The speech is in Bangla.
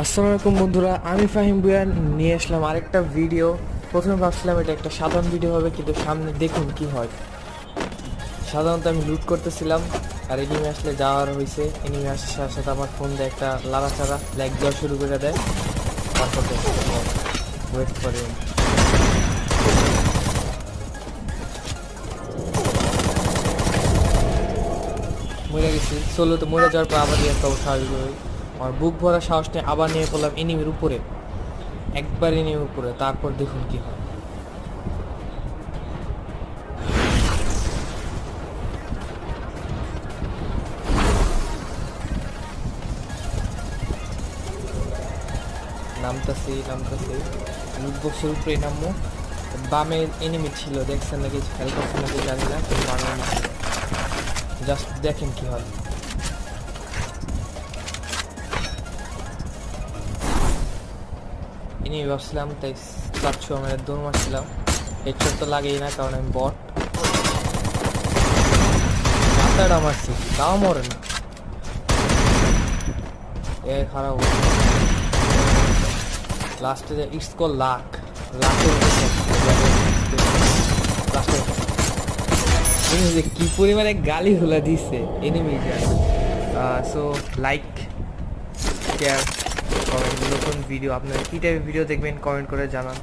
আসসালামু আলাইকুম বন্ধুরা, আমি ফাহিম ভুঁইয়া নিয়ে আসলাম আরেকটা ভিডিও। প্রথমে ভাবছিলাম এটা একটা সাধারণ ভিডিও হবে, কিন্তু সামনে দেখুন কি হয়। সাধারণত আমি লুট করতেছিলাম আর এনিমি আসলে যাওয়ার হয়েছে। এনিমি আসার সাথে সাথে আমার ফোন দিয়ে একটা লাড়াচাড়া ল্যাগ দেওয়া শুরু করে দেয়। তারপর ওয়েট করে মরে গেছি। সোলোতে মরে যাওয়ার পর আবার একটা স্বাভাবিক আমার বুক ভরা সাহস নিয়ে আবার নিয়ে পড়লাম এনিমির উপরে, একবার এনিমির উপরে। তারপর দেখুন কি হয়। নামতাছি লুট বক্সের উপরে নামবো। বামে এনিমি ছিল, দেখছেন নাকি খেয়াল করছেন নাকি জানি না, কিন্তু বামে enemy ছিল। জাস্ট দেখেন কি হয়। এনিমি ভাবছিলাম, তাই 400 আমি দৌড় মারছিলাম। হেডশট তো লাগেই না, কারণ আমি বট। মাথাটা মারছি, তাও মরে না। এ খারাপ লাস্টে যে ইটস কল লাক, লাকের লাস্টে যে কি পরিমাণে গালি গুলা দিছে এনিমিটা। So like, share, comment. নতুন ভিডিও আপনারা কী টাইপের ভিডিও দেখবেন কমেন্ট করে জানান।